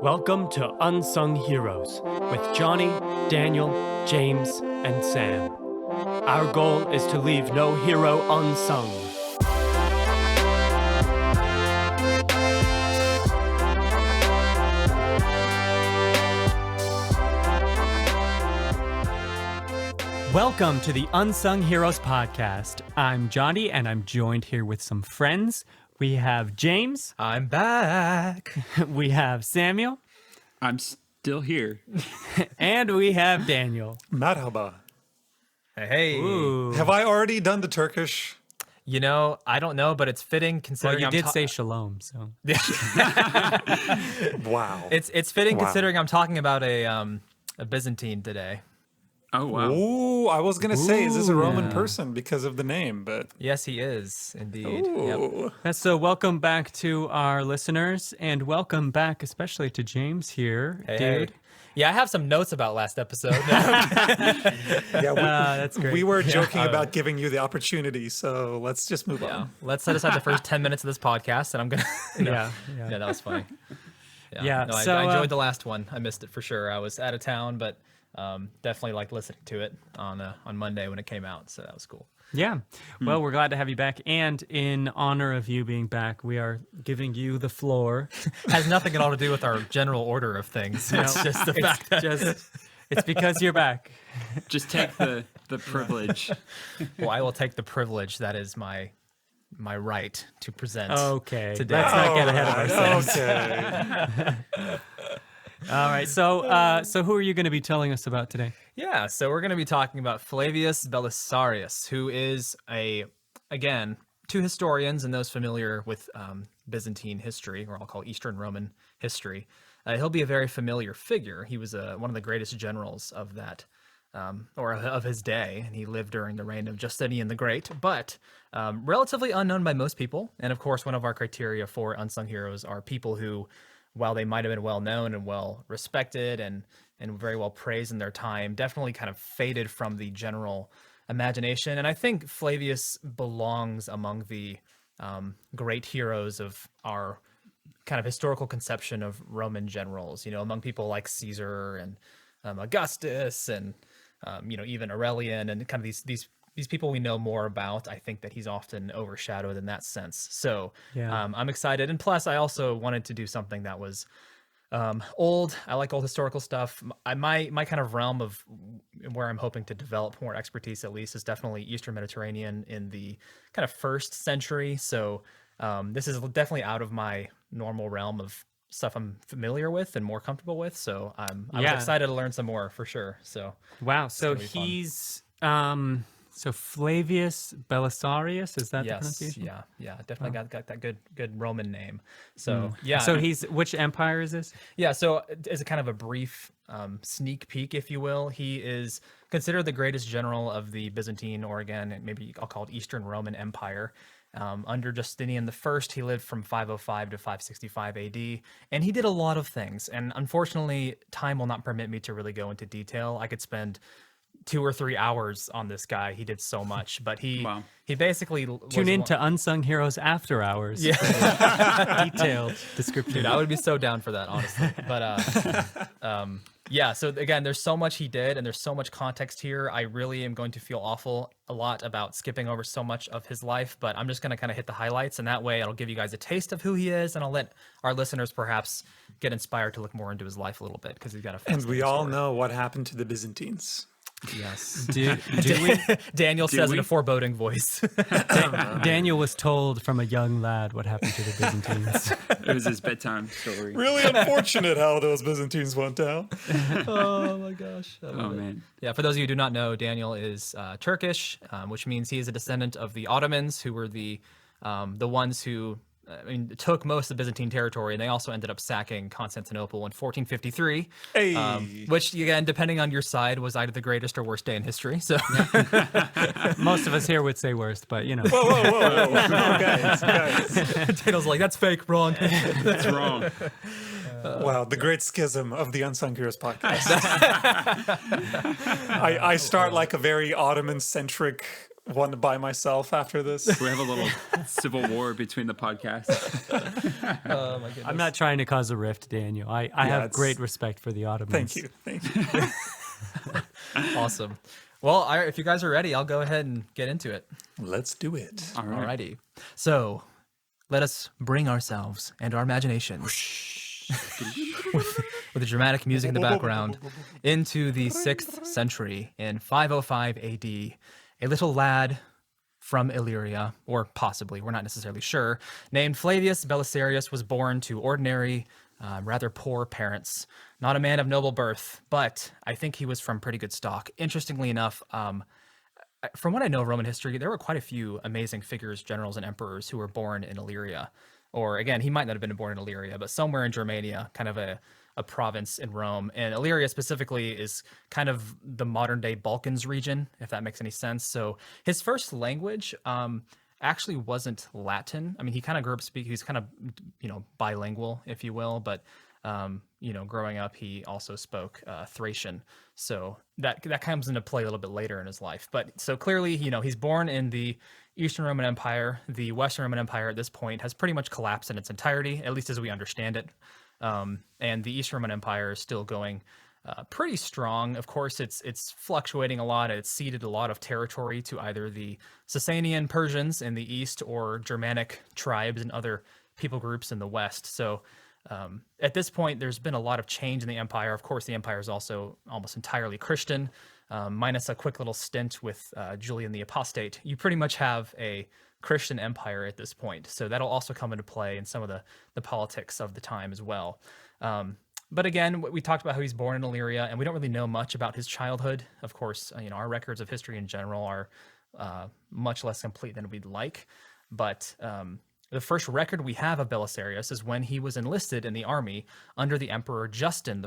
Welcome to Unsung Heroes with Johnny, Daniel, James, and Sam. Our goal is to leave no hero unsung. Welcome to the Unsung Heroes podcast. I'm Johnny, and I'm joined here with some friends. We have James. I'm back. We have Samuel. I'm still here. And we have Daniel. Merhaba. Hey. Ooh. Have I already done the Turkish? You know, I don't know, but it's fitting Well, considering you did say shalom, so. Wow. It's fitting Wow. considering I'm talking about a Byzantine today. Oh, wow. Ooh, I was going to say, is this a Roman yeah. person because of the name, but... Yes, he is indeed. Yep. Ooh. So welcome back to our listeners, and welcome back especially to James here, Hey, dude. hey. Yeah, I have some notes about last episode. Yeah, That's great. we were joking about giving you the opportunity, so let's just move Yeah. on. Let's set aside the first 10 minutes of this podcast, and I'm gonna. Yeah. Yeah, that was funny. Yeah, No, so, I enjoyed the last one. I missed it for sure. I was out of town, but definitely liked listening to it on Monday when it came out. So that was cool. Yeah. Well, we're glad to have you back, and in honor of you being back, we are giving you the floor. Has nothing at all to do with our general order of things. It's just the fact that It's because you're back. Just take the privilege. well, I will take the privilege that is my right to present. Okay. Today. Let's not get ahead of ourselves. Okay. All right. So who are you going to be telling us about today? Yeah, so we're going to be talking about Flavius Belisarius, who is again, two historians and those familiar with Byzantine history, or I'll call Eastern Roman history. He'll be a very familiar figure. He was one of the greatest generals of that, or of his day, and he lived during the reign of Justinian the Great, but relatively unknown by most people. And of course, one of our criteria for unsung heroes are people who, while they might have been well known and well respected and very well praised in their time, definitely kind of faded from the general imagination. And I think Flavius belongs among the great heroes of our kind of historical conception of Roman generals, you know, among people like Caesar and Augustus and, even Aurelian and kind of these people we know more about. I think that he's often overshadowed in that sense. So Yeah. I'm excited. And plus, I also wanted to do something that was old. I like old historical stuff. My kind of realm of where I'm hoping to develop more expertise, at least, is definitely Eastern Mediterranean in the kind of 1st century. So this is definitely out of my normal realm of stuff I'm familiar with and more comfortable with. So I'm excited to learn some more for sure. So Wow. So gonna be fun. he's so Flavius Belisarius, is that the pronunciation? yeah, definitely got that good Roman name. So yeah, So he's which empire is this? yeah. So as a kind of a brief sneak peek, if you will, he is considered the greatest general of the Byzantine, or again, maybe I'll call it Eastern Roman Empire. Under Justinian the First, he lived from 505 to 565 AD, and he did a lot of things. And unfortunately, time will not permit me to really go into detail. I could spend 2 or 3 hours on this guy. He did so much, but he basically Tune in to Unsung Heroes After Hours. Yeah. For detailed description. Dude, I would be so down for that, honestly. But yeah, so again, there's so much he did, and there's so much context here. I really am going to feel a lot about skipping over so much of his life, but I'm just going to kind of hit the highlights, and that way it'll give you guys a taste of who he is, and I'll let our listeners perhaps get inspired to look more into his life a little bit, because he's got a And fascinating we all story. know what happened to the Byzantines. Yes. Do we? Daniel says in we? a foreboding voice. Daniel was told from a young lad what happened to the Byzantines. It was his bedtime story. Really unfortunate how those Byzantines went down. Oh my gosh. I Oh, love it. man. Yeah, for those of you who do not know, Daniel is Turkish, which means he is a descendant of the Ottomans, who were the ones who took most of the Byzantine territory, and they also ended up sacking Constantinople in 1453. Hey. Which, again, depending on your side, was either the greatest or worst day in history. So, Most of us here would say worst, but you know. Whoa. guys. Daniel's like, "That's fake, wrong." That's wrong. Wow, the great schism of the Unsung Heroes podcast. I start like a very Ottoman-centric one by myself after this. We have a little civil war between the podcasts. Oh my goodness. I'm not trying to cause a rift, Daniel. I have it's- great respect for the Ottomans. Thank you. Awesome. Well, if you guys are ready, I'll go ahead and get into it. Let's do it. All right. Alrighty. So, let us bring ourselves and our imaginations with the dramatic music in the background into the 6th century in 505 AD. A little lad from Illyria, or possibly, we're not necessarily sure, named Flavius Belisarius was born to ordinary, rather poor parents. Not a man of noble birth, but I think he was from pretty good stock. Interestingly enough, from what I know of Roman history, there were quite a few amazing figures, generals, and emperors who were born in Illyria. Or again, he might not have been born in Illyria, but somewhere in Germania, kind of a province in Rome. And Illyria specifically is kind of the modern day Balkans region, if that makes any sense. So his first language actually wasn't Latin. I mean, he kind of grew up speaking, he's kind of, bilingual, if you will, but growing up, he also spoke Thracian. So that comes into play a little bit later in his life. But so clearly, he's born in the Eastern Roman Empire. The Western Roman Empire at this point has pretty much collapsed in its entirety, at least as we understand it. And the Eastern Roman Empire is still going pretty strong. Of course, it's fluctuating a lot. It's ceded a lot of territory to either the Sasanian Persians in the east or Germanic tribes and other people groups in the west. So at this point, there's been a lot of change in the empire. Of course, the empire is also almost entirely Christian, minus a quick little stint with Julian the Apostate. You pretty much have a Christian empire at this point. So that'll also come into play in some of the politics of the time as well. But again, we talked about how he's born in Illyria, and we don't really know much about his childhood. Of course, our records of history in general are much less complete than we'd like. But the first record we have of Belisarius is when he was enlisted in the army under the Emperor Justin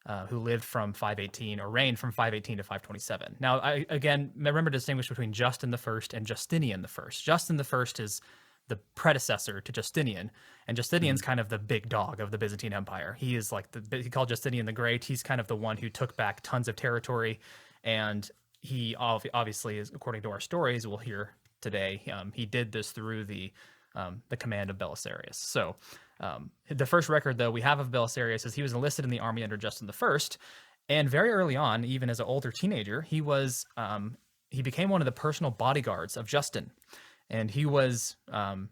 I, who lived from 518 or reigned from 518 to 527. Now, again, remember to distinguish between Justin I and Justinian I. Justin I is the predecessor to Justinian, and Justinian's kind of the big dog of the Byzantine Empire. He is like he called Justinian the Great. He's kind of the one who took back tons of territory, and he obviously, is, according to our stories we'll hear today, he did this through the command of Belisarius. So the first record, though, we have of Belisarius is he was enlisted in the army under Justin I, and very early on, even as an older teenager, he became one of the personal bodyguards of Justin. And he was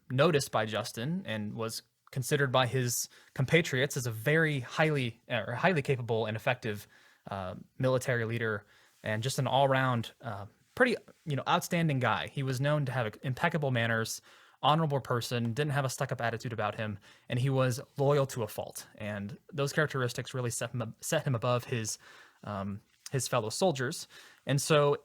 noticed by Justin and was considered by his compatriots as a very highly capable and effective military leader, and just an all-around pretty outstanding guy. He was known to have impeccable manners, honorable person, didn't have a stuck-up attitude about him, and he was loyal to a fault. And those characteristics really set him above his fellow soldiers. And so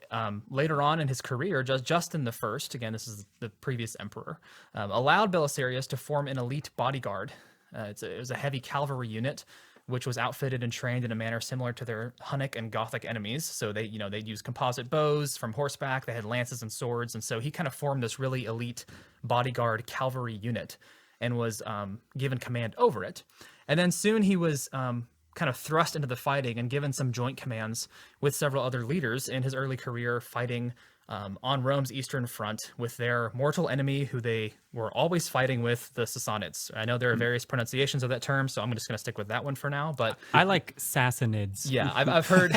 later on in his career, Justin I, again, this is the previous emperor, allowed Belisarius to form an elite bodyguard. It was a heavy cavalry unit, which was outfitted and trained in a manner similar to their Hunnic and Gothic enemies. So they'd use composite bows from horseback. They had lances and swords. And so he kind of formed this really elite bodyguard cavalry unit and was given command over it. And then soon he was kind of thrust into the fighting and given some joint commands with several other leaders in his early career, fighting on Rome's eastern front with their mortal enemy, who they were always fighting with, the Sassanids. I know there are various pronunciations of that term, so I'm just going to stick with that one for now. But I like Sassanids. yeah, I've heard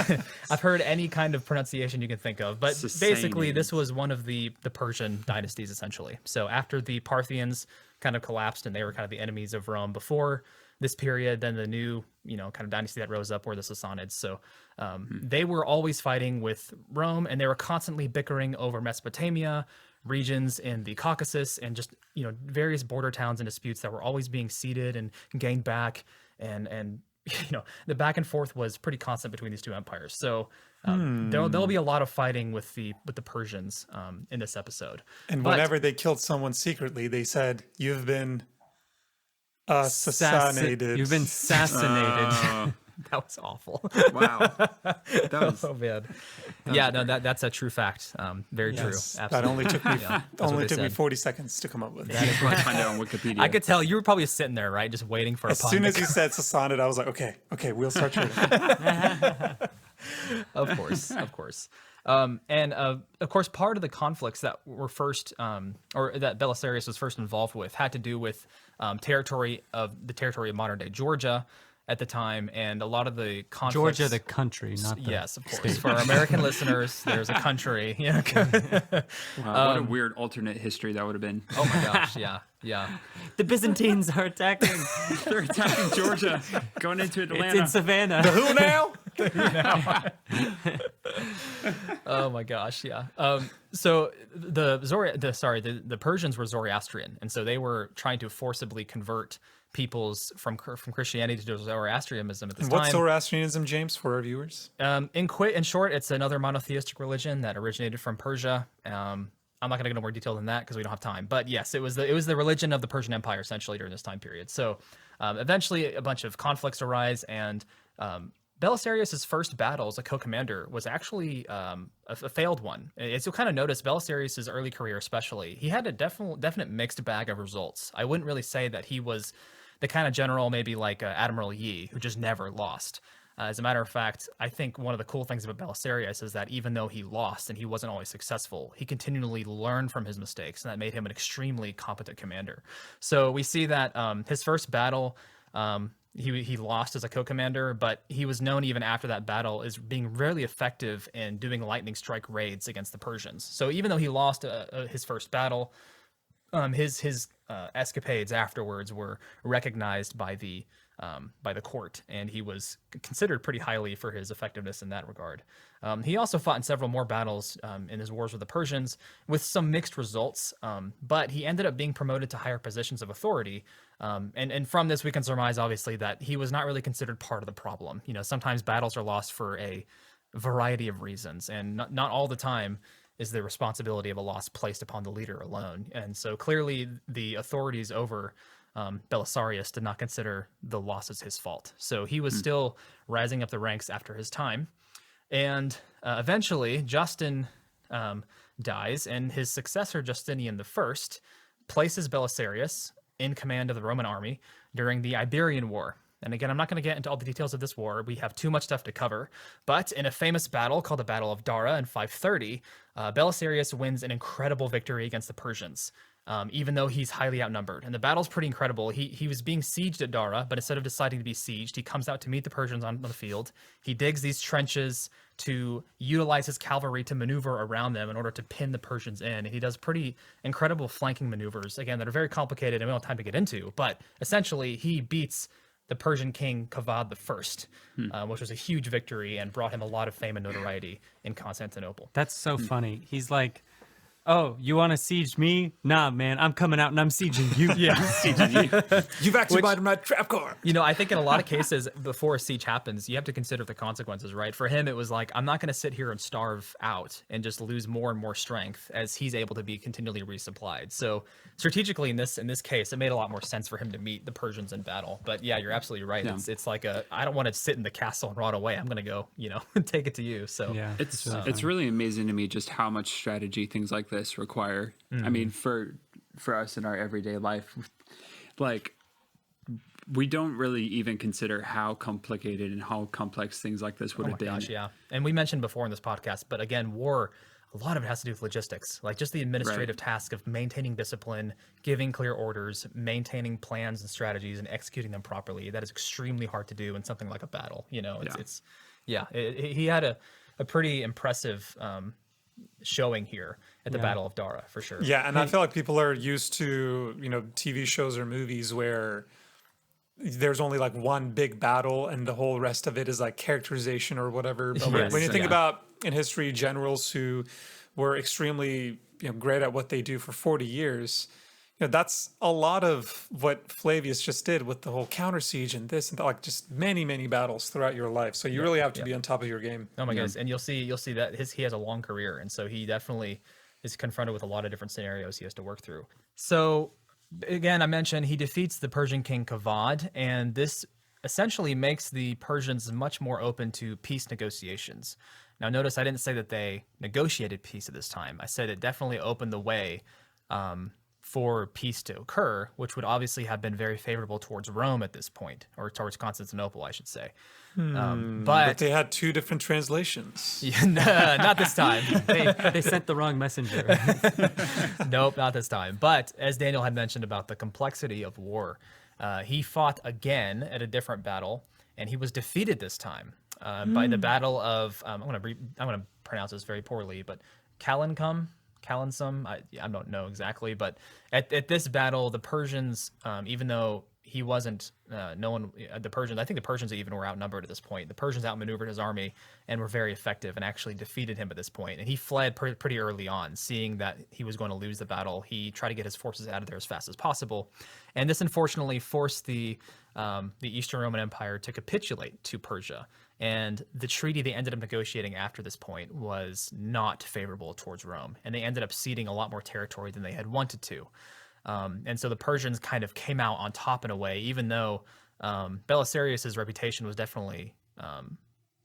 I've heard any kind of pronunciation you can think of. But basically, this was one of the Persian dynasties, essentially. So after the Parthians kind of collapsed and they were kind of the enemies of Rome before this period, then the new, kind of dynasty that rose up were the Sassanids. So they were always fighting with Rome, and they were constantly bickering over Mesopotamia, regions in the Caucasus, and just, various border towns and disputes that were always being ceded and gained back. And the back and forth was pretty constant between these two empires. So there'll be a lot of fighting with the Persians in this episode. And whenever they killed someone secretly, they said, "You've been assassinated." You've been assassinated. That was awful. Wow. That was Oh man. Yeah, no, that's a true fact. Very Yes, true. Absolutely. that only took me what they me said. 40 seconds to come up with. you probably find it on Wikipedia. I could tell you were probably sitting there, right, just waiting for As a pun. soon as you said Sassanid, I was like, okay, we'll start trading. Of course. And of course, part of the conflicts that were first, or that Belisarius was first involved with, had to do with territory of modern day Georgia at the time, and a lot of the conflicts. Georgia, the country, not the Yes, of course. state. For our American listeners, there's a country. Yeah. Wow, what a weird alternate history that would have been. Oh my gosh, yeah, yeah. The Byzantines are attacking. They're attacking Georgia, going into Atlanta. It's in Savannah. Who now? Oh my gosh, yeah. So the Persians were Zoroastrian, and so they were trying to forcibly convert peoples from Christianity to Zoroastrianism at this And time. what's Zoroastrianism, James, for our viewers? In short, it's another monotheistic religion that originated from Persia. I'm not going to go into more detail than that because we don't have time. But yes, it was the religion of the Persian Empire essentially during this time period. So eventually, a bunch of conflicts arise, and Belisarius' first battle as a co-commander was actually a failed one. As you'll kind of notice, Belisarius' early career especially, he had a definite mixed bag of results. I wouldn't really say that he was the kind of general maybe like Admiral Yi, who just never lost. As a matter of fact, I think one of the cool things about Belisarius is that even though he lost and he wasn't always successful, he continually learned from his mistakes, and that made him an extremely competent commander. So we see that his first battle, he lost as a co-commander, but he was known even after that battle as being really effective in doing lightning strike raids against the Persians. So even though he lost his first battle, his escapades afterwards were recognized by the court, and he was considered pretty highly for his effectiveness in that regard. He also fought in several more battles in his wars with the Persians with some mixed results, but he ended up being promoted to higher positions of authority. And from this, we can surmise, obviously, that he was not really considered part of the problem. You know, sometimes battles are lost for a variety of reasons, and not all the time is the responsibility of a loss placed upon the leader alone. And so clearly the authorities over Belisarius did not consider the losses his fault. So he was still rising up the ranks after his time. And eventually Justin dies, and his successor, Justinian I, places Belisarius in command of the Roman army during the Iberian War. And again, I'm not going to get into all the details of this war. We have too much stuff to cover. But in a famous battle called the Battle of Dara in 530, Belisarius wins an incredible victory against the Persians, even though he's highly outnumbered. And the battle's pretty incredible. He was being sieged at Dara, but instead of deciding to be sieged, he comes out to meet the Persians on the field. He digs these trenches to utilize his cavalry to maneuver around them in order to pin the Persians in. And he does pretty incredible flanking maneuvers, again, that are very complicated and we don't have time to get into. But essentially, he beats the Persian king Kavad I, which was a huge victory and brought him a lot of fame and notoriety in Constantinople. That's so funny. He's like, oh, you want to siege me? Nah, man, I'm coming out and I'm sieging you. Yeah. You've activated my trap card. You know, I think in a lot of cases, before a siege happens, you have to consider the consequences, right? For him, it was like, I'm not going to sit here and starve out and just lose more and more strength as he's able to be continually resupplied. So strategically, in this case, it made a lot more sense for him to meet the Persians in battle. But yeah, you're absolutely right. Yeah. It's like I don't want to sit in the castle and rot away. I'm going to go, take it to you. So Yeah, It's really amazing to me just how much strategy things like this require. I mean, for us in our everyday life, like we don't really even consider how complicated and how complex things like this would have been. Gosh, yeah. And we mentioned before in this podcast, but again, war, a lot of it has to do with logistics, like just the administrative task of maintaining discipline, giving clear orders, maintaining plans and strategies, and executing them properly. That is extremely hard to do in something like a battle. He had a pretty impressive showing here at the Battle of Dara, for sure. Yeah, and I feel like people are used to, TV shows or movies where there's only like one big battle and the whole rest of it is like characterization or whatever. But when you think about in history generals who were extremely great at what they do for 40 years, that's a lot of what Flavius just did with the whole counter siege and this and that, like just many battles throughout your life. So you really have to be on top of your game. Oh my goodness. And you'll see that he has a long career, and so he definitely is confronted with a lot of different scenarios he has to work through. So again, I mentioned he defeats the Persian king Kavad, and this essentially makes the Persians much more open to peace negotiations. Now notice I didn't say that they negotiated peace at this time. I said it definitely opened the way for peace to occur, which would obviously have been very favorable towards Rome at this point, or towards Constantinople, I should say. But they had two different translations. Not this time. They sent the wrong messenger. Nope, not this time. But as Daniel had mentioned about the complexity of war, he fought again at a different battle, and he was defeated this time by the Battle of I'm gonna pronounce this very poorly, but Calincum. I don't know exactly, but at this battle, the Persians, even though he wasn't, the Persians, I think the Persians even were outnumbered at this point. The Persians outmaneuvered his army and were very effective and actually defeated him at this point. And he fled pretty early on, seeing that he was going to lose the battle. He tried to get his forces out of there as fast as possible. And this unfortunately forced the Eastern Roman Empire to capitulate to Persia. And the treaty they ended up negotiating after this point was not favorable towards Rome. And they ended up ceding a lot more territory than they had wanted to. And so the Persians kind of came out on top in a way, even though Belisarius' reputation was definitely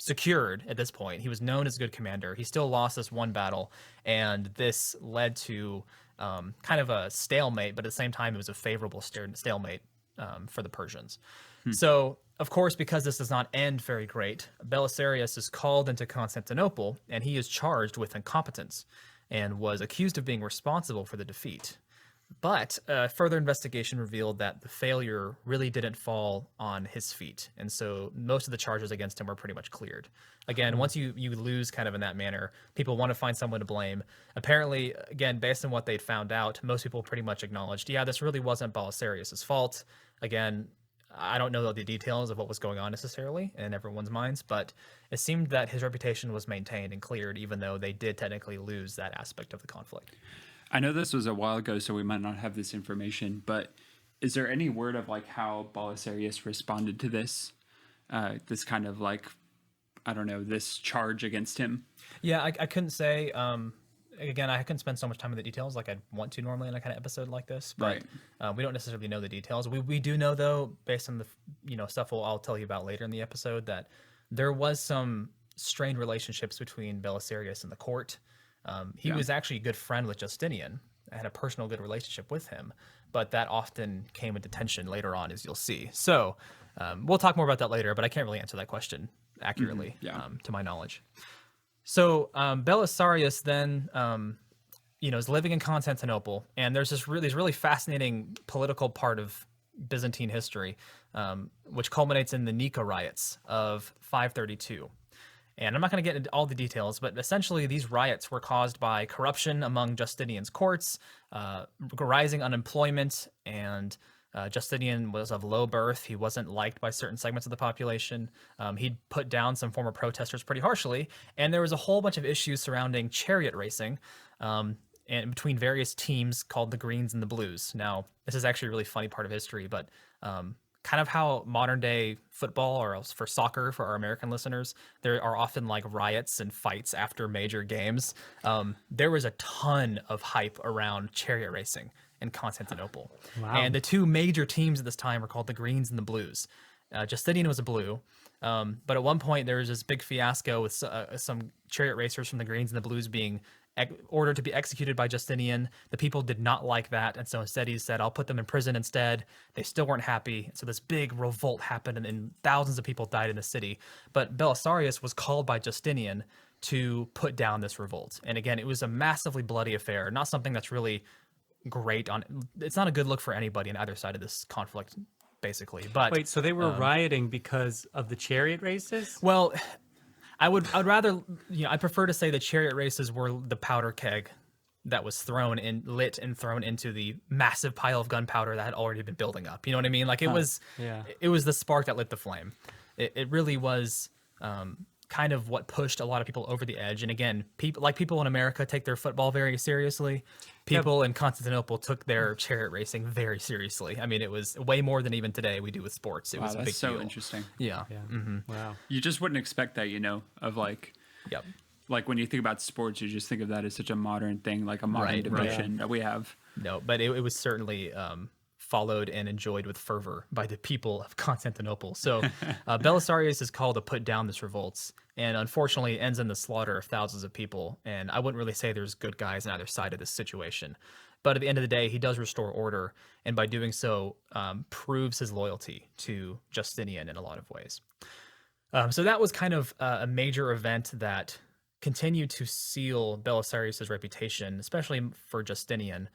secured at this point. He was known as a good commander. He still lost this one battle, and this led to kind of a stalemate, but at the same time, it was a favorable stalemate for the Persians. So, of course, because this does not end very great, Belisarius is called into Constantinople, and he is charged with incompetence and was accused of being responsible for the defeat. But further investigation revealed that the failure really didn't fall on his feet. And so most of the charges against him were pretty much cleared. Again, once you lose kind of in that manner, people want to find someone to blame. Apparently, again, based on what they'd found out, most people pretty much acknowledged, yeah, this really wasn't Belisarius' fault. Again, I don't know the details of what was going on necessarily in everyone's minds, but it seemed that his reputation was maintained and cleared, even though they did technically lose that aspect of the conflict. I know this was a while ago, so we might not have this information, but is there any word of like how Belisarius responded to this? This kind of like, I don't know, this charge against him? Yeah, I couldn't say. Again, I couldn't spend so much time in the details like I'd want to normally in a kind of episode like this, but we don't necessarily know the details. We do know, though, based on the stuff I'll tell you about later in the episode, that there was some strained relationships between Belisarius and the court. He was actually a good friend with Justinian. I had a personal good relationship with him, but that often came into tension later on, as you'll see. So we'll talk more about that later, but I can't really answer that question accurately, to my knowledge. So Belisarius then, is living in Constantinople, and there's these really fascinating political part of Byzantine history, which culminates in the Nika riots of 532. And I'm not going to get into all the details, but essentially these riots were caused by corruption among Justinian's courts, rising unemployment, and Justinian was of low birth. He wasn't liked by certain segments of the population. He'd put down some former protesters pretty harshly, and there was a whole bunch of issues surrounding chariot racing and between various teams called the Greens and the Blues. Now, this is actually a really funny part of history, but kind of how modern day football, or else for soccer, for our American listeners, there are often like riots and fights after major games. There was a ton of hype around chariot racing in Constantinople. Wow. And the two major teams at this time were called the Greens and the Blues. Justinian was a blue, but at one point there was this big fiasco with some chariot racers from the Greens and the Blues being ordered to be executed by Justinian. The people did not like that, and so instead he said, I'll put them in prison instead. They still weren't happy, so this big revolt happened, and thousands of people died in the city. But Belisarius was called by Justinian to put down this revolt. And again, it was a massively bloody affair, not something that's really great it's not a good look for anybody on either side of this conflict, basically. But wait, so they were rioting because of the chariot races? Well, I'd rather, I'd prefer to say the chariot races were the powder keg that was lit and thrown into the massive pile of gunpowder that had already been building up. You know what I mean? Like it was the spark that lit the flame. It really was kind of what pushed a lot of people over the edge. And again, people in America take their football very seriously. People in Constantinople took their chariot racing very seriously. I mean, it was way more than even today we do with sports. It was a big deal. So interesting. Yeah. Mm-hmm. Wow. You just wouldn't expect that, of like, like when you think about sports, you just think of that as such a modern thing, like a modern devotion that we have. No, but it was certainly followed and enjoyed with fervor by the people of Constantinople. So Belisarius is called to put down this revolt, and unfortunately ends in the slaughter of thousands of people. And I wouldn't really say there's good guys on either side of this situation. But at the end of the day, he does restore order, and by doing so, proves his loyalty to Justinian in a lot of ways. So that was kind of a major event that continued to seal Belisarius' reputation, especially for Justinian,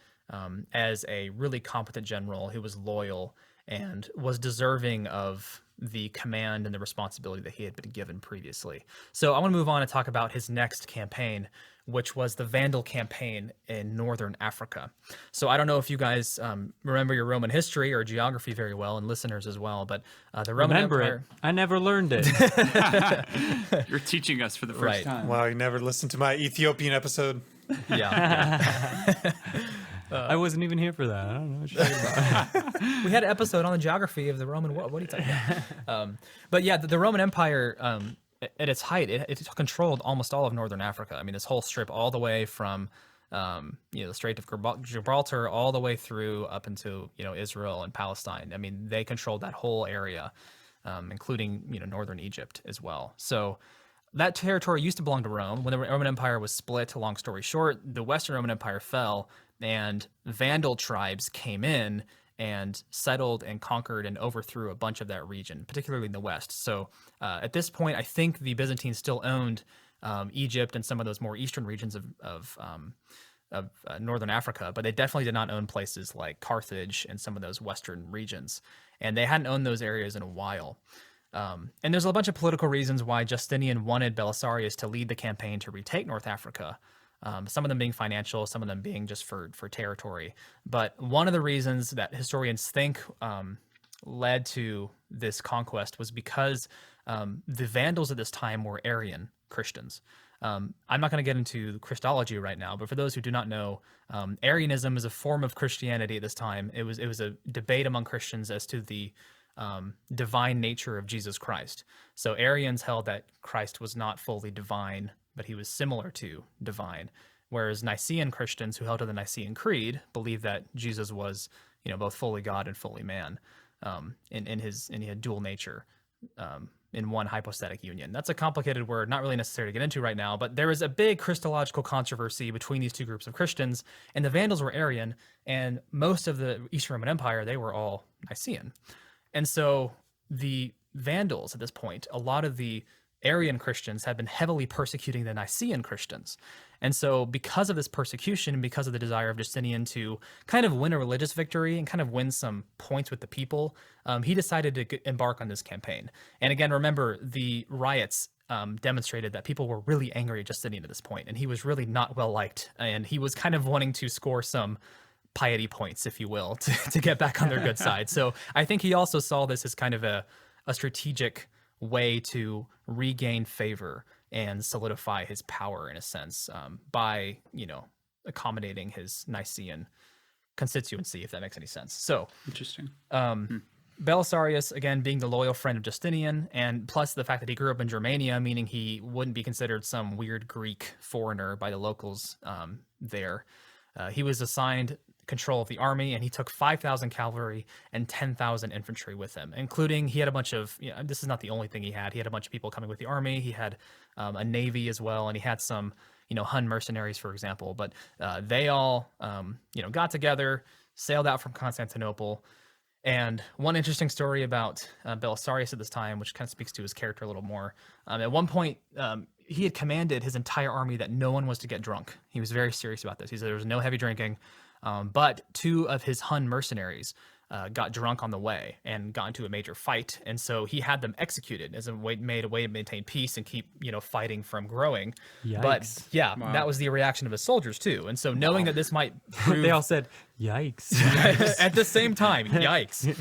as a really competent general who was loyal and was deserving of the command and the responsibility that he had been given previously. So I want to move on and talk about his next campaign, which was the Vandal campaign in northern Africa. So I don't know if you guys remember your Roman history or geography very well, and listeners as well, but the Roman Empire... I never learned it. You're teaching us for the first time. Wow, you never listened to my Ethiopian episode. Yeah. I wasn't even here for that. I don't know what you're talking about. We had an episode on the geography of the Roman world. What are you talking about? But yeah, the Roman Empire, at its height, it controlled almost all of northern Africa. I mean, this whole strip all the way from the Strait of Gibraltar all the way through up into Israel and Palestine. I mean, they controlled that whole area, including northern Egypt as well. So that territory used to belong to Rome. When the Roman Empire was split, long story short, the Western Roman Empire fell, and Vandal tribes came in and settled and conquered and overthrew a bunch of that region, particularly in the west. So at this point, I think the Byzantines still owned Egypt and some of those more eastern regions of northern Africa, but they definitely did not own places like Carthage and some of those western regions. And they hadn't owned those areas in a while. And there's a bunch of political reasons why Justinian wanted Belisarius to lead the campaign to retake North Africa. Some of them being financial, some of them being just for territory. But one of the reasons that historians think led to this conquest was because the Vandals at this time were Arian Christians. I'm not going to get into Christology right now, but for those who do not know, Arianism is a form of Christianity at this time. It was a debate among Christians as to the divine nature of Jesus Christ. So Arians held that Christ was not fully divine, but he was similar to divine, whereas Nicene Christians who held to the Nicene Creed believed that Jesus was, both fully God and fully man, in his dual nature, in one hypostatic union. That's a complicated word, not really necessary to get into right now, but there was a big Christological controversy between these two groups of Christians, and the Vandals were Arian, and most of the Eastern Roman Empire, they were all Nicene. And so the Vandals at this point, a lot of the Arian Christians had been heavily persecuting the Nicene Christians. And so because of this persecution and because of the desire of Justinian to kind of win a religious victory and kind of win some points with the people, he decided to embark on this campaign. And again, remember, the riots demonstrated that people were really angry at Justinian at this point, and he was really not well liked. And he was kind of wanting to score some piety points, if you will, to get back on their good side. So I think he also saw this as kind of a strategic way to regain favor and solidify his power in a sense, by accommodating his Nicene constituency, if that makes any sense. So Interesting. Belisarius, again, being the loyal friend of Justinian, and plus the fact that he grew up in Germania, meaning he wouldn't be considered some weird Greek foreigner by the locals there. He was assigned control of the army, and he took 5,000 cavalry and 10,000 infantry with him, including he had a bunch of, this is not the only thing he had a bunch of people coming with the army. He had a navy as well, and he had some, Hun mercenaries, for example, but they all, got together, sailed out from Constantinople. And one interesting story about Belisarius at this time, which kind of speaks to his character a little more, at one point, he had commanded his entire army that no one was to get drunk. He was very serious about this. He said there was no heavy drinking. But two of his Hun mercenaries got drunk on the way and got into a major fight, and so he had them executed as a way to maintain peace and keep fighting from growing. Yikes. But yeah, that was the reaction of his soldiers too. And so knowing that this might prove... They all said, "Yikes!" at the same time, yikes.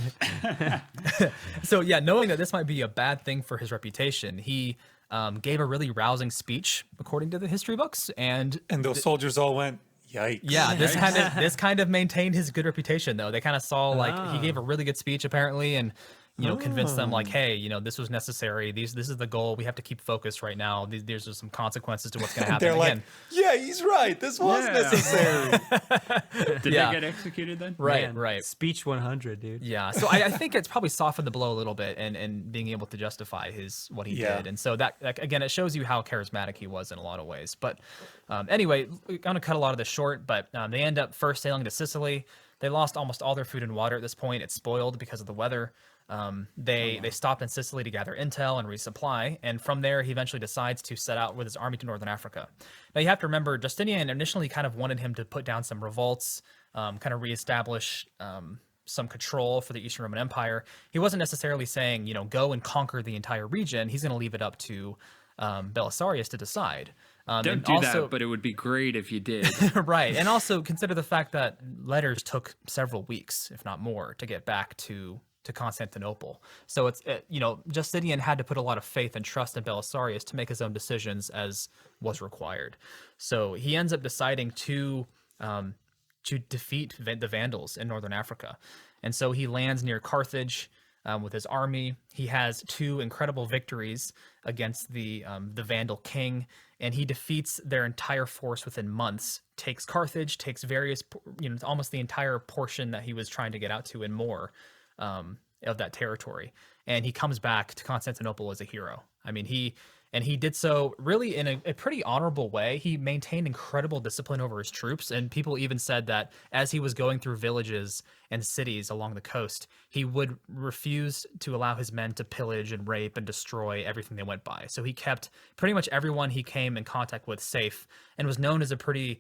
So yeah, knowing that this might be a bad thing for his reputation, he gave a really rousing speech, according to the history books, and those soldiers all went, "Yikes!" Yeah, this kind of maintained his good reputation, though. They kind of saw he gave a really good speech apparently, and convince them like, hey, this was necessary. This is the goal. We have to keep focused right now. There's some consequences to what's going to happen. They're Again, like, yeah, he's right. This was necessary. Did they get executed then? right, Man, right. Speech 100, dude. Yeah, so I think it's probably softened the blow a little bit and being able to justify what he did. And so that again, it shows you how charismatic he was in a lot of ways. But anyway, we're going to cut a lot of this short, but they end up first sailing to Sicily. They lost almost all their food and water at this point. It's spoiled because of the weather. They stopped in Sicily to gather intel and resupply, and from there he eventually decides to set out with his army to northern Africa. Now you have to remember, Justinian initially kind of wanted him to put down some revolts, kind of reestablish some control for the Eastern Roman Empire. He wasn't necessarily saying, go and conquer the entire region. He's going to leave it up to Belisarius to decide. Don't do that, but it would be great if you did. Right. And also consider the fact that letters took several weeks, if not more, to get back to Constantinople. So it's, Justinian had to put a lot of faith and trust in Belisarius to make his own decisions as was required. So he ends up deciding to defeat the Vandals in northern Africa. And so he lands near Carthage with his army. He has 2 incredible victories against the Vandal king, and he defeats their entire force within months, takes Carthage, takes various, almost the entire portion that he was trying to get out to and more of that territory. And he comes back to Constantinople as a hero. I mean, he did so really in a pretty honorable way. He maintained incredible discipline over his troops, and people even said that as he was going through villages and cities along the coast, he would refuse to allow his men to pillage and rape and destroy everything they went by. So he kept pretty much everyone he came in contact with safe, and was known as a pretty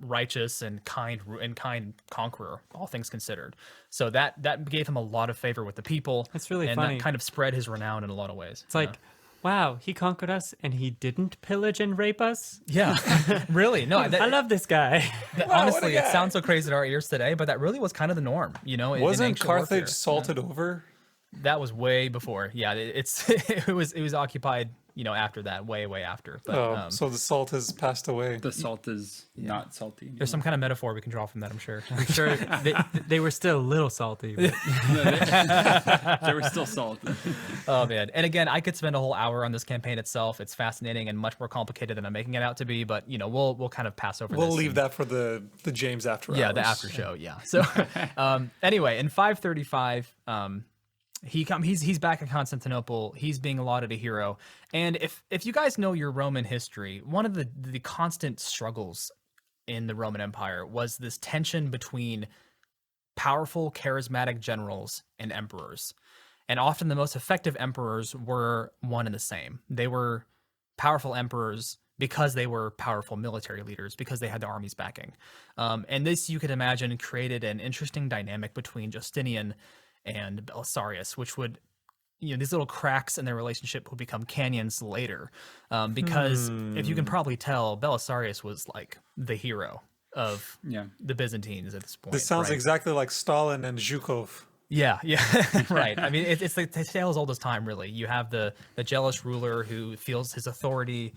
righteous and kind conqueror, all things considered. So that gave him a lot of favor with the people. That's really and funny. that kind of spread his renown in a lot of ways. It's like, wow, he conquered us and he didn't pillage and rape us? Yeah, really. No, I love this guy. Honestly, it sounds so crazy to our ears today, but that really was kind of the norm, in Wasn't ancient Carthage warfare. salted over? That was way before. Yeah, it was occupied, after that, way after. But, So the salt has passed away. The salt is not salty anymore. there's some kind of metaphor we can draw from that, I'm sure. I'm sure they were still a little salty. But There was still salt. Oh man! And again, I could spend a whole hour on this campaign itself. It's fascinating and much more complicated than I'm making it out to be. But we'll kind of pass over. We'll this leave that for the James after hours. Yeah, the after show. Yeah. So anyway, in 535, he's back in Constantinople. He's being allotted a hero. And if you guys know your Roman history, one of the constant struggles in the Roman Empire was this tension between powerful, charismatic generals and emperors. And often the most effective emperors were one and the same. They were powerful emperors because they were powerful military leaders, because they had the army's backing. And this, you could imagine, created an interesting dynamic between Justinian and Belisarius, which would, these little cracks in their relationship would become canyons later. Because if you can probably tell, Belisarius was like the hero of the Byzantines at this point. This sounds right? exactly like Stalin and Zhukov. Yeah, right. I mean, it's the tale as old as time, really. You have the jealous ruler who feels his authority,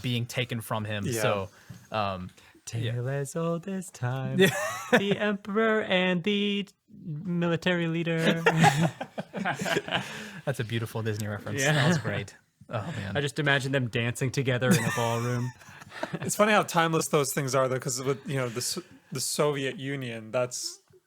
being taken from him. Yeah. So, tale as old as time. The emperor and the military leader. that's a beautiful Disney reference. Yeah. That was great. Oh man. I just imagine them dancing together in a ballroom. It's funny how timeless those things are, though, because with the Soviet Union, that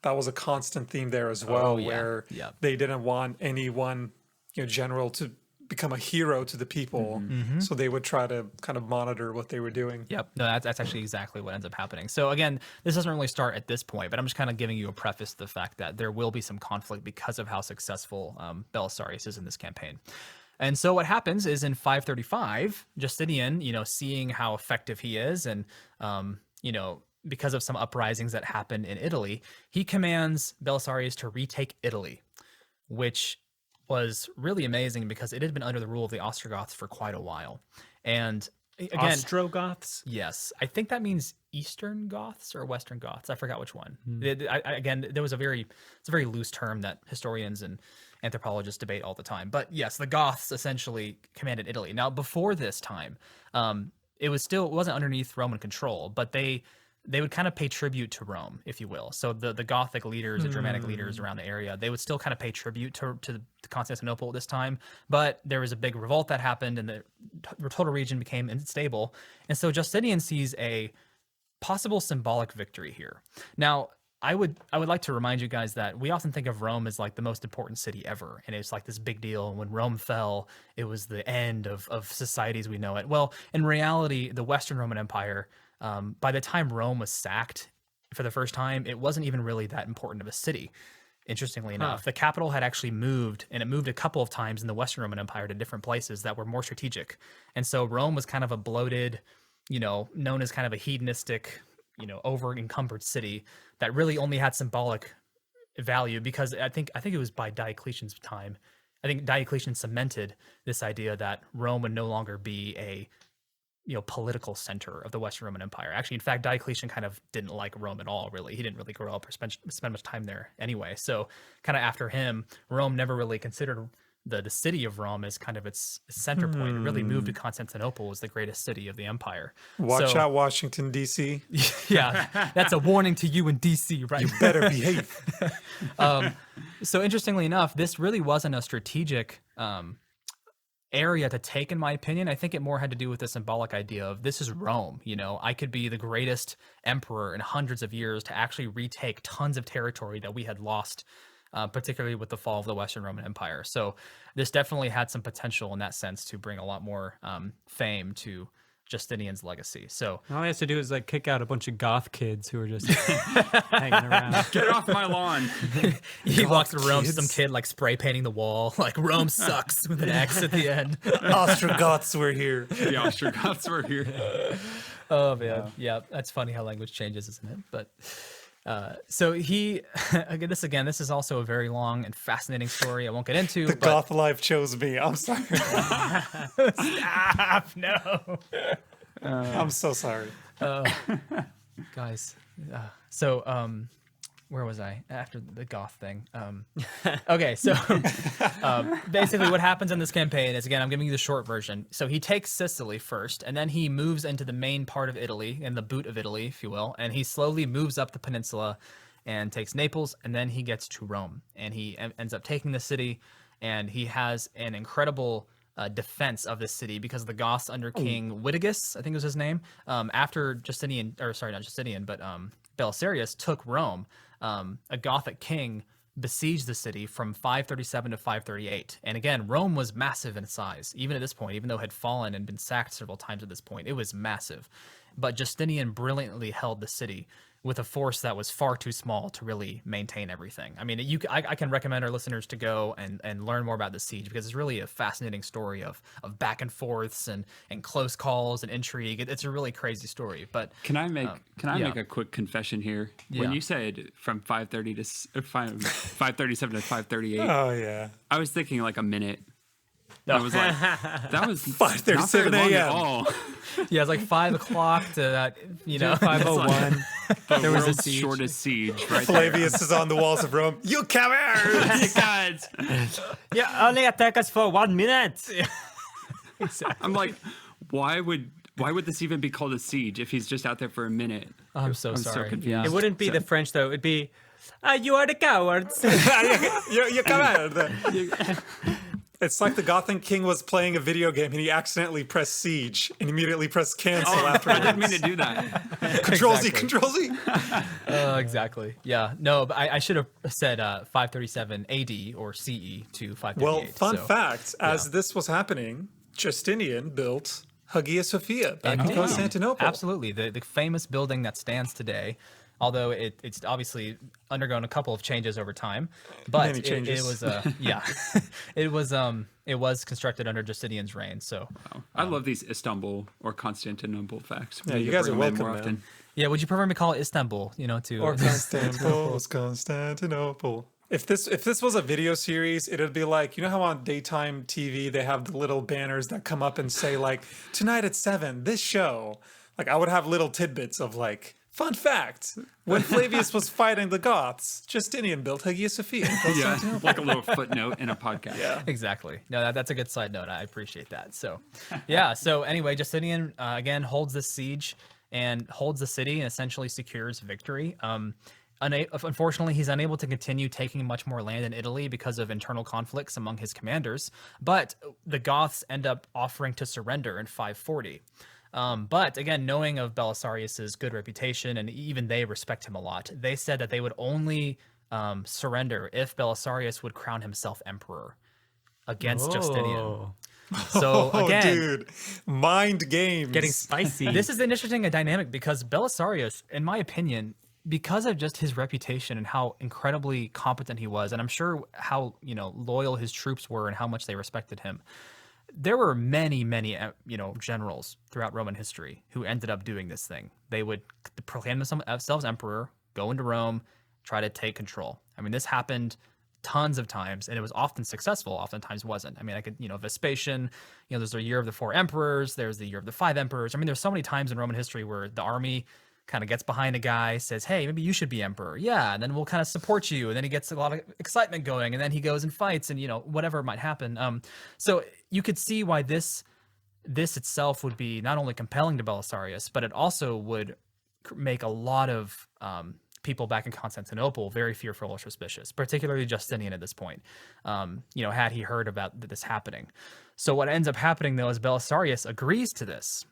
was a constant theme there as well, where they didn't want any one general to become a hero to the people, so they would try to kind of monitor what they were doing. Yep. No, that's actually exactly what ends up happening. So again, this doesn't really start at this point, but I'm just kind of giving you a preface to the fact that there will be some conflict because of how successful Belisarius is in this campaign. And so what happens is in 535, Justinian, seeing how effective he is, and because of some uprisings that happened in Italy, he commands Belisarius to retake Italy, which was really amazing because it had been under the rule of the Ostrogoths for quite a while. And again, Ostrogoths? yes, I think that means Eastern Goths or Western Goths. I forgot which one. Again, it's a very loose term that historians and anthropologists debate all the time. But yes, the Goths essentially commanded Italy. Now, before this time, it wasn't underneath Roman control, but they would kind of pay tribute to Rome, if you will. So the Gothic leaders, the Germanic leaders around the area, they would still kind of pay tribute to Constantinople at this time. But there was a big revolt that happened, and the total region became unstable. And so Justinian sees a possible symbolic victory here. Now, I would like to remind you guys that we often think of Rome as like the most important city ever, and it's like this big deal. And when Rome fell, it was the end of society as we know it. Well, in reality, the Western Roman Empire, by the time Rome was sacked for the first time, it wasn't even really that important of a city. Interestingly enough, the capital had actually moved, and it moved a couple of times in the Western Roman Empire to different places that were more strategic. And so Rome was kind of a bloated, known as kind of a hedonistic, over encumbered city that really only had symbolic value, because I think it was by Diocletian's time. I think Diocletian cemented this idea that Rome would no longer be a political center of the Western Roman Empire. Actually, in fact, Diocletian kind of didn't like Rome at all, really. He didn't really grow up or spend much time there anyway. So kind of after him, Rome never really considered the city of Rome as kind of its center point. It really moved to Constantinople as the greatest city of the empire. Watch out, Washington, D.C. Yeah, that's a warning to you in D.C., right? You better behave. So interestingly enough, this really wasn't a strategic area to take, in my opinion. I think it more had to do with the symbolic idea of this is Rome. I could be the greatest emperor in hundreds of years to actually retake tons of territory that we had lost, particularly with the fall of the Western Roman Empire. So this definitely had some potential in that sense to bring a lot more fame to Justinian's legacy. So all he has to do is like kick out a bunch of goth kids who are just hanging around. Get off my lawn. He walks around, some kid like spray painting the wall, like Rome sucks with an X at the end. Ostrogoths were here. The Ostrogoths were here. Oh man, yeah, that's funny how language changes, isn't it? But so he this is also a very long and fascinating story I won't get into. The goth life chose me. I'm sorry. Stop! No. I'm so sorry. Guys. Where was I after the goth thing? Okay, so basically what happens in this campaign is, again, I'm giving you the short version. So he takes Sicily first, and then he moves into the main part of Italy, in the boot of Italy, if you will, and he slowly moves up the peninsula and takes Naples, and then he gets to Rome, and he ends up taking the city, and he has an incredible defense of the city because the Goths under King Witigis, I think was his name, after Justinian, or sorry, not Justinian, but Belisarius took Rome. A Gothic king besieged the city from 537 to 538. And again, Rome was massive in size, even at this point, even though it had fallen and been sacked several times at this point. It was massive. But Justinian brilliantly held the city with a force that was far too small to really maintain everything. I mean, I can recommend our listeners to go and learn more about the siege, because it's really a fascinating story of back and forths and close calls and intrigue. It's a really crazy story. But Can I make a quick confession here? When you said from 5:30 to 5:37 to 5:38, Oh yeah. I was thinking like a minute. I was like, that was 5:37 a.m. a.m. all. yeah, it's like 5 o'clock to that, 501. There was a world's siege. shortest siege right Flavius is on the walls of Rome. You come here! there. Guys, You only attack us for 1 minute. I'm like, why would this even be called a siege if he's just out there for a minute? I'm so I'm so sorry. confused. Yeah. It wouldn't be the French though. It'd be, you are the cowards. you come here. It's like the Gothic king was playing a video game and he accidentally pressed siege and immediately pressed cancel after. I didn't mean to do that. Control Z, Control Z. Exactly. Yeah. No, but I should have said 537 AD or CE to 538. Well, fun so. fact, as this was happening, Justinian built Hagia Sophia back in Constantinople. Absolutely. The famous building that stands today, although it's obviously undergone a couple of changes over time, but Many changes. it was it was constructed under Justinian's reign. So I love these Istanbul or Constantinople facts. Yeah, We you could guys are bring them in welcome, man. yeah, would you prefer me to call it Istanbul? To Or Constantinople. If this was a video series, it'd be like, you know how on daytime TV they have the little banners that come up and say like, tonight at 7, this show. Like I would have little tidbits of like, fun fact, when Flavius was fighting the Goths, Justinian built Hagia Sophia. Yeah, like a little footnote in a podcast. Yeah. Exactly. No, that's a good side note. I appreciate that. So, yeah. So anyway, Justinian again holds this siege, and holds the city and essentially secures victory. Unfortunately, he's unable to continue taking much more land in Italy because of internal conflicts among his commanders, but the Goths end up offering to surrender in 540. But again, knowing of Belisarius's good reputation, and even they respect him a lot, they said that they would only surrender if Belisarius would crown himself emperor against Justinian. So again, dude, mind games. Getting spicy. this is an interesting dynamic because Belisarius, in my opinion, because of just his reputation and how incredibly competent he was, and I'm sure how loyal his troops were and how much they respected him, there were many generals throughout Roman history who ended up doing this thing. They would proclaim themselves emperor, go into Rome, try to take control. I mean, this happened tons of times, and it was often successful, oftentimes wasn't. I mean, I could, Vespasian, there's the year of the 4 emperors, there's the year of the 5 emperors. I mean, there's so many times in Roman history where the army kind of gets behind a guy, says, hey, maybe you should be emperor. Yeah, and then we'll kind of support you. And then he gets a lot of excitement going, and then he goes and fights, and, whatever might happen. So you could see why this itself would be not only compelling to Belisarius, but it also would make a lot of people back in Constantinople very fearful or suspicious, particularly Justinian at this point, had he heard about this happening. So what ends up happening, though, is Belisarius agrees to this.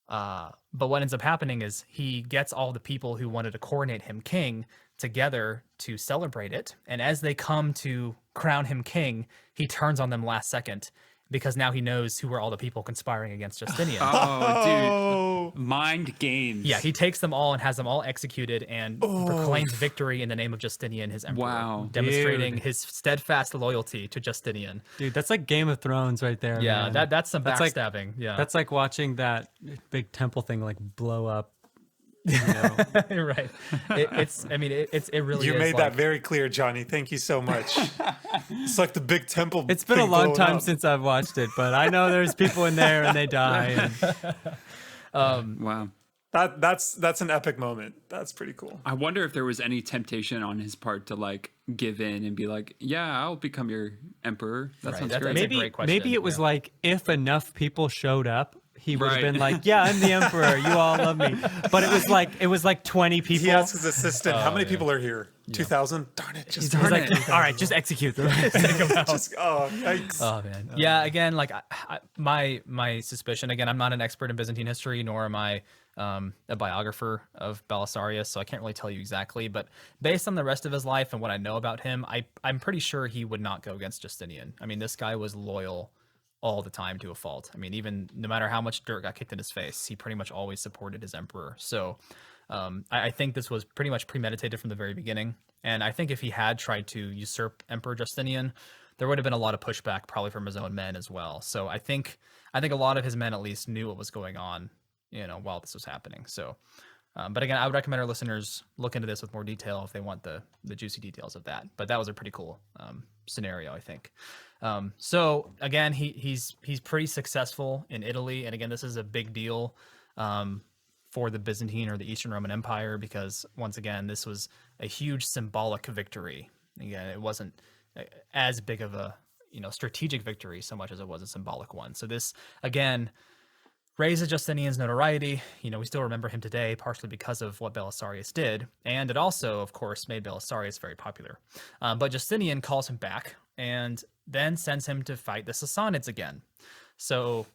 But what ends up happening is he gets all the people who wanted to coronate him king together to celebrate it. And as they come to crown him king, he turns on them last second because now he knows who were all the people conspiring against Justinian. Oh, dude. Mind games. Yeah, he takes them all and has them all executed and proclaims victory in the name of Justinian, his emperor. Wow. Demonstrating his steadfast loyalty to Justinian. Dude, that's like Game of Thrones right there. Yeah, man. that's some That's like- backstabbing. Yeah. That's like watching that big temple thing like blow up. right. It really You is made like, that very clear, Johnny. Thank you so much. It's like the big temple. It's been a thing long blowing time up. since I've watched it, but I know there's people in there and they die. And Wow. That's an epic moment. That's pretty cool. I wonder if there was any temptation on his part to like give in and be like, yeah, I'll become your emperor. That Right, sounds that's great. a great question. maybe it was Yeah. like if enough people showed up, he would have Right. been like, "Yeah, I'm the emperor. You all love me." But it was like 20 people. He asked his assistant, "How many people are here? 2,000? Darn it! Just He's like, "All right, just execute them." just yikes!" Oh man. Yeah. Again, like my suspicion. Again, I'm not an expert in Byzantine history, nor am I a biographer of Belisarius, so I can't really tell you exactly. But based on the rest of his life and what I know about him, I'm pretty sure he would not go against Justinian. I mean, this guy was loyal all the time to a fault. I mean, even no matter how much dirt got kicked in his face, he pretty much always supported his emperor. So I think this was pretty much premeditated from the very beginning. And I think if he had tried to usurp Emperor Justinian, there would have been a lot of pushback probably from his own men as well. So I think a lot of his men at least knew what was going on, while this was happening. So, but again, I would recommend our listeners look into this with more detail if they want the juicy details of that. But that was a pretty cool scenario, I think. So again, he's pretty successful in Italy, and again, this is a big deal for the Byzantine or the Eastern Roman Empire because once again, this was a huge symbolic victory. Again, it wasn't as big of a strategic victory so much as it was a symbolic one. So this again raises Justinian's notoriety. We still remember him today, partially because of what Belisarius did, and it also, of course, made Belisarius very popular. But Justinian calls him back and then sends him to fight the Sassanids again. So,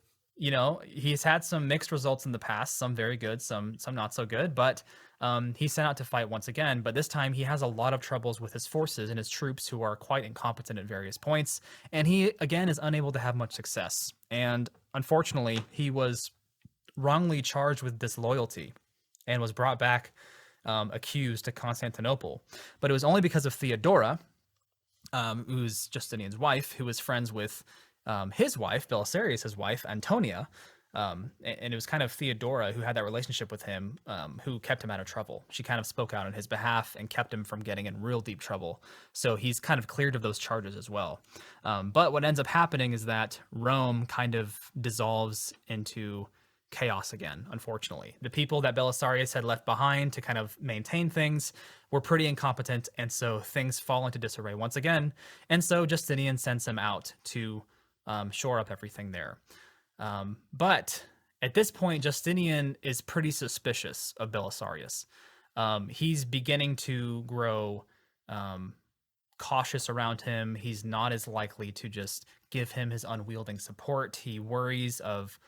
he's had some mixed results in the past, some very good, some not so good, but he's sent out to fight once again. But this time he has a lot of troubles with his forces and his troops who are quite incompetent at various points. And he, again, is unable to have much success. And unfortunately, he was wrongly charged with disloyalty and was brought back accused to Constantinople. But it was only because of Theodora, who's Justinian's wife, who was friends with his wife, Belisarius' wife, Antonia. And it was kind of Theodora who had that relationship with him, who kept him out of trouble. She kind of spoke out on his behalf and kept him from getting in real deep trouble. So he's kind of cleared of those charges as well. But what ends up happening is that Rome kind of dissolves into chaos again, unfortunately. The people that Belisarius had left behind to kind of maintain things were pretty incompetent, and so things fall into disarray once again. And so Justinian sends him out to shore up everything there. But at this point, Justinian is pretty suspicious of Belisarius. He's beginning to grow cautious around him. He's not as likely to just give him his unwielding support. He worries of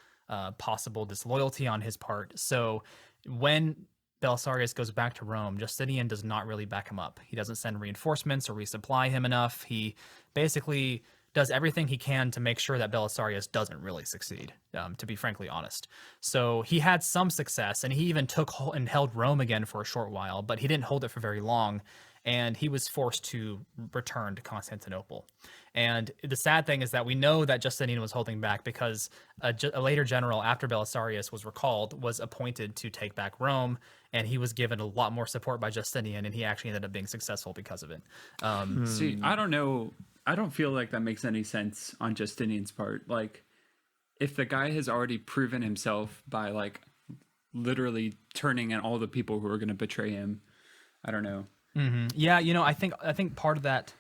possible disloyalty on his part. So when Belisarius goes back to Rome, Justinian does not really back him up. He doesn't send reinforcements or resupply him enough. He basically does everything he can to make sure that Belisarius doesn't really succeed, to be frankly honest. So he had some success, and he even took and held Rome again for a short while, but he didn't hold it for very long, and he was forced to return to Constantinople. And the sad thing is that we know that Justinian was holding back because a later general, after Belisarius was recalled, was appointed to take back Rome, and he was given a lot more support by Justinian, and he actually ended up being successful because of it. See, I don't know. I don't feel like that makes any sense on Justinian's part. Like, if the guy has already proven himself by, like, literally turning in all the people who are going to betray him, I don't know. Yeah, you know, I think part of that,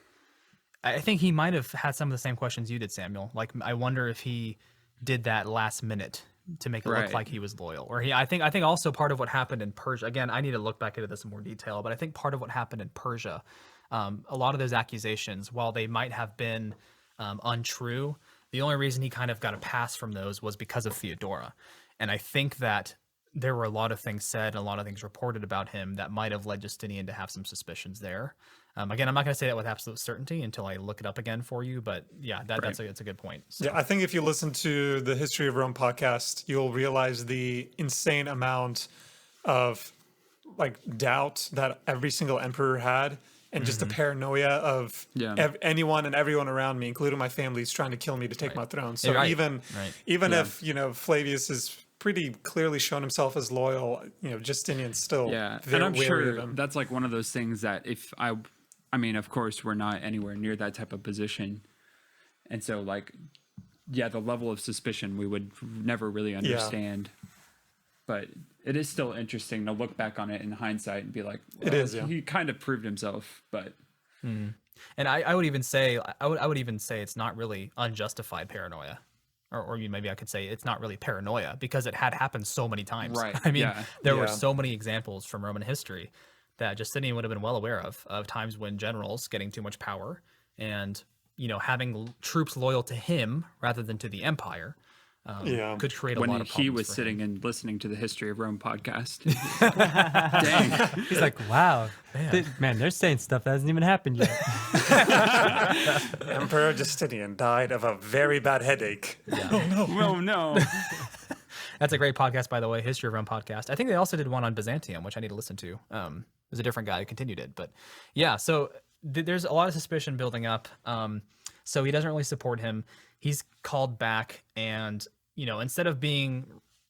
I think he might have had some of the same questions you did, Samuel. Like, I wonder if he did that last minute to make it look like he was loyal. Or I think also part of what happened in Persia, again, I need to look back into this in more detail, but I think part of what happened in Persia, a lot of those accusations, while they might have been untrue, the only reason he kind of got a pass from those was because of Theodora. And I think that there were a lot of things said and a lot of things reported about him that might have led Justinian to have some suspicions there. Again, I'm not going to say that with absolute certainty until I look it up again for you, but yeah, that's a good point. So. Yeah, I think if you listen to the History of Rome podcast, you'll realize the insane amount of like doubt that every single emperor had, and just the paranoia of anyone and everyone around me, including my family, is trying to kill me to take my throne. So even if, you know, Flavius is pretty clearly shown himself as loyal, you know, Justinian's still and I'm sure that's like one of those things that if I mean, of course, we're not anywhere near that type of position. And so, like, yeah, the level of suspicion we would never really understand. But it is still interesting to look back on it in hindsight and be like, well, he kind of proved himself, but... And I would even say, I would even say it's not really unjustified paranoia. Or maybe I could say it's not really paranoia because it had happened so many times. Right. I mean, there were so many examples from Roman history that Justinian would have been well aware of times when generals getting too much power and, you know, having troops loyal to him rather than to the empire could create a lot of problems. When he was sitting and listening to the History of Rome podcast. Dang. He's like, wow, man, they're saying stuff that hasn't even happened yet. Emperor Justinian died of a very bad headache. Oh, no. That's a great podcast, by the way, History of Rome podcast. I think they also did one on Byzantium, which I need to listen to. There's a different guy who continued it. But yeah, so there's a lot of suspicion building up. So he doesn't really support him. He's called back and, you know, instead of being,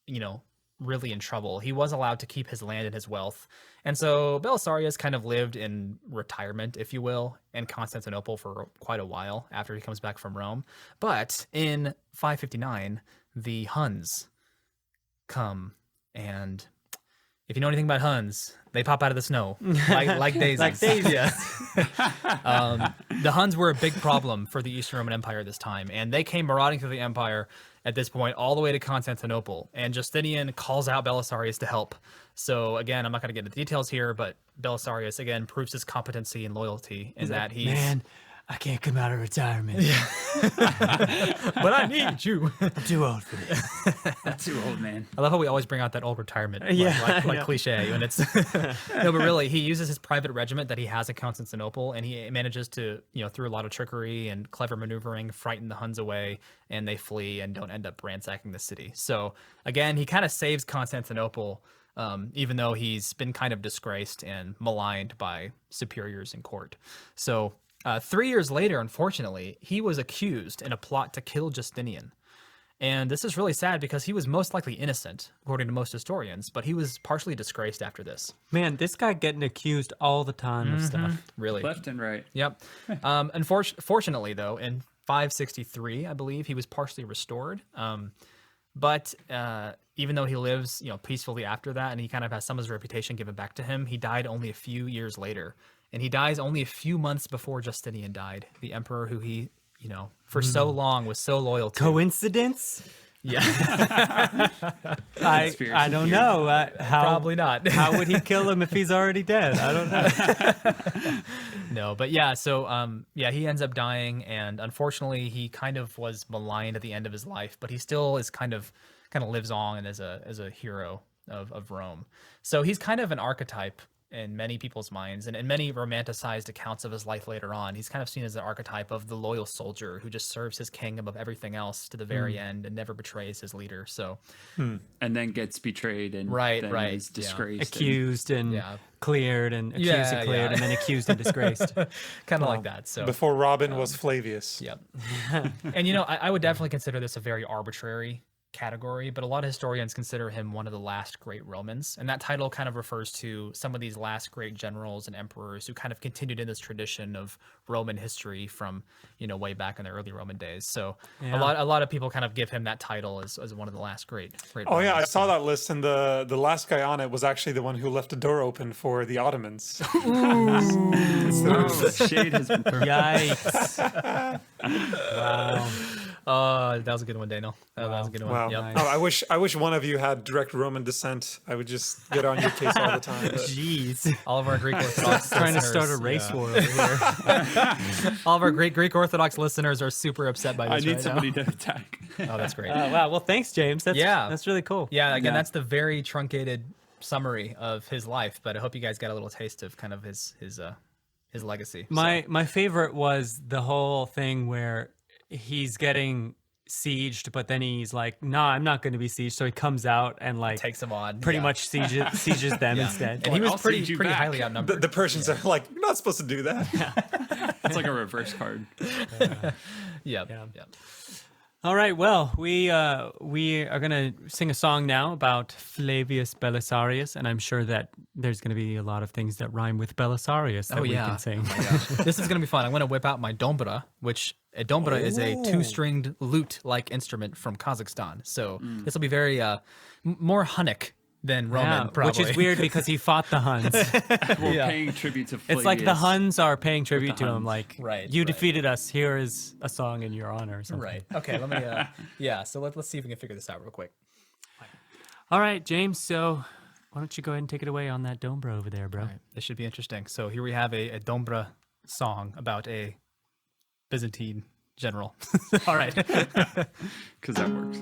you know, really in trouble, he was allowed to keep his land and his wealth. And so Belisarius kind of lived in retirement, if you will, in Constantinople for quite a while after he comes back from Rome. But in 559, the Huns come, and if you know anything about Huns, they pop out of the snow like daisies. Like daisies. The Huns were a big problem for the Eastern Roman Empire at this time, and they came marauding through the empire at this point all the way to Constantinople, and Justinian calls out Belisarius to help. So again, I'm not going to get into the details here, but Belisarius again proves his competency and loyalty in that he's... Man, I can't come out of retirement. But I need you. I'm too old for this. I'm too old, man. I love how we always bring out that old retirement like cliche. And it's no, but really, he uses his private regiment that he has in Constantinople, and he manages to, you know, through a lot of trickery and clever maneuvering, frighten the Huns away, and they flee and don't end up ransacking the city. So again, he kind of saves Constantinople, even though he's been kind of disgraced and maligned by superiors in court. So 3 years later, unfortunately, he was accused in a plot to kill Justinian. And this is really sad because he was most likely innocent, according to most historians, but he was partially disgraced after this. Man, this guy getting accused all the time of stuff. Really. Left and right. Yep. Unfortunately, though, in 563, I believe, he was partially restored. But even though he lives, you know, peacefully after that, and he kind of has some of his reputation given back to him, he died only a few years later. And he dies only a few months before Justinian died, the emperor who he, you know, for so long was so loyal to. Coincidence? Yeah, I don't know. How probably not. How would he kill him if he's already dead? I don't know. No, but yeah, so he ends up dying, and unfortunately, he kind of was maligned at the end of his life, but he still is kind of lives on as a hero of Rome. So he's kind of an archetype in many people's minds, and in many romanticized accounts of his life later on, he's kind of seen as an archetype of the loyal soldier who just serves his king above everything else to the very end and never betrays his leader. So, and then gets betrayed and Right, is disgraced, Accused and cleared, and accused and cleared, and then accused and disgraced. kind of like that. So Before Robin was Flavius. Yep. And I would definitely consider this a very arbitrary category, but a lot of historians consider him one of the last great Romans, and that title kind of refers to some of these last great generals and emperors who kind of continued in this tradition of Roman history from way back in the early Roman days. So a lot of people kind of give him that title as one of the last great Oh yeah, I Romans. saw that list, and the last guy on it was actually the one who left the door open for the Ottomans. Shade has been thrown. Yikes! Wow. That was a good one, Daniel. That was a good one. Wow. Yep. Oh, I wish one of you had direct Roman descent. I would just get on your case all the time. But Jeez. All of our Greek Orthodox Trying to start a listeners, race war over here. all of our Greek Orthodox listeners are super upset by I this need right somebody now. to attack. Oh, that's great. Wow. Well, thanks, James. That's really cool. Yeah, again, Yeah. that's the very truncated summary of his life, but I hope you guys got a little taste of kind of his legacy. My favorite was the whole thing where he's getting sieged, but then he's like, "Nah, I'm not going to be sieged." So he comes out and Takes him on. pretty much sieges them instead. And he was I'll pretty siege you pretty back. highly outnumbered. the Persians are like, "You're not supposed to do that." It's like a reverse card. Yeah. All right, well, we are going to sing a song now about Flavius Belisarius, and I'm sure that there's going to be a lot of things that rhyme with Belisarius that we can sing. This is going to be fun. I'm going to whip out my dombra, which a dombra is a two-stringed lute-like instrument from Kazakhstan. So this will be very more Hunnic than Roman, probably. Which is weird because he fought the Huns. We're paying tribute to Flavius. It's like the Huns are paying tribute to him. Huns. Like, Right, you right. defeated us. Here is a song in your honor or something. Right. Okay, let me, so let's see if we can figure this out real quick. All right, James, so why don't you go ahead and take it away on that dombra over there, bro? All right, this should be interesting. So here we have a dombra song about a Byzantine general. All right. because that works.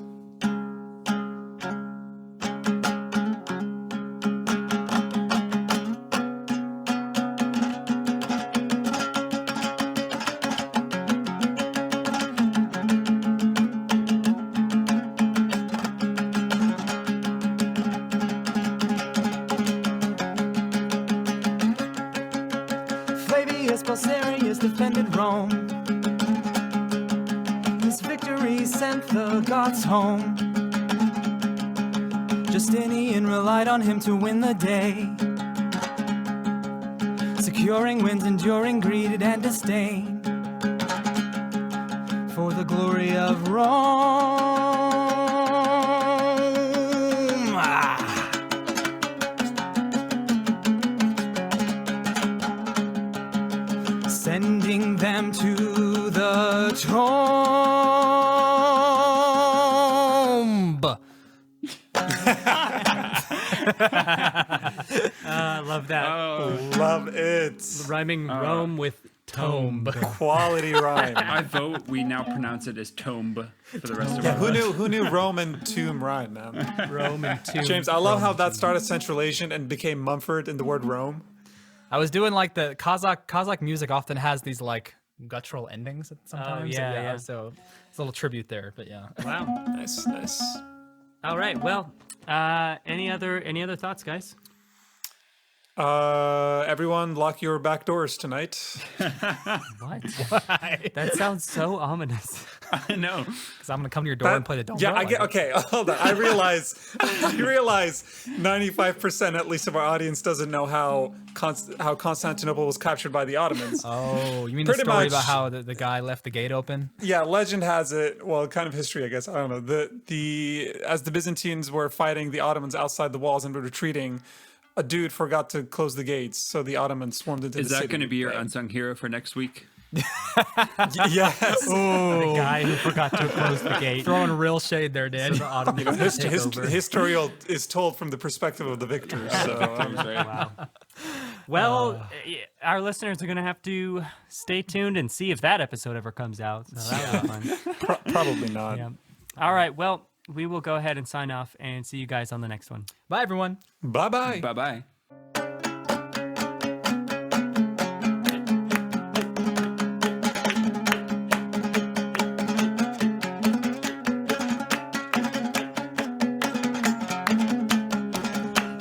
Flavius Belisarius defended Rome. His victory sent the gods home. Justinian relied on him to win the day, securing wins, enduring greed and disdain for the glory of Rome. Sending them to the tomb. I love that. Love it. Rhyming Rome with tomb. Quality rhyme. I vote we now pronounce it as tomb for the rest of Yeah, our who lives. knew Rome and tomb rhyme, man? Rome and tomb. James, I love how that started Central Asian and became Mumford in the word Rome. I was doing like the Kazakh music often has these like guttural endings sometimes. yeah. So it's a little tribute there, but yeah. Wow. Nice, nice. All right. Well, any other thoughts, guys? Everyone, lock your back doors tonight. What? That sounds so ominous. I know. Because I'm gonna come to your door and play the dombra. Yeah, I get. Okay, hold on. I realize 95% at least of our audience doesn't know how Constantinople was captured by the Ottomans. Oh, you mean the Pretty story much. about how the guy left the gate open? Yeah, legend has it. Well, kind of history, I guess. I don't know. As the Byzantines were fighting the Ottomans outside the walls and were retreating, a dude forgot to close the gates, so the Ottomans swarmed into Is the city. that going to be your unsung hero for next week? Yes. The guy who forgot to close the gate. Throwing real shade there, Dan. History is told from the perspective of the victors. So, Wow. Well, our listeners are going to have to stay tuned and see if that episode ever comes out. So that was fun. probably not. Yeah. All right. Well, we will go ahead and sign off and see you guys on the next one. Bye, everyone. Bye-bye. Bye-bye.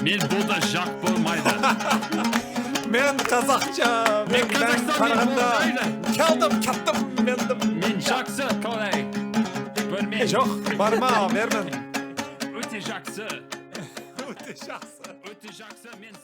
Men burada Jack bulmaydı. Men Kazakça. Men Kazakistan Karaganda. bulmaydı. Kaldım. Men Jack'sı kolay. Bölmeyin. Yok, barma vermem. Öte Jack'sı. Öte şahsı. Öte Jack'sı men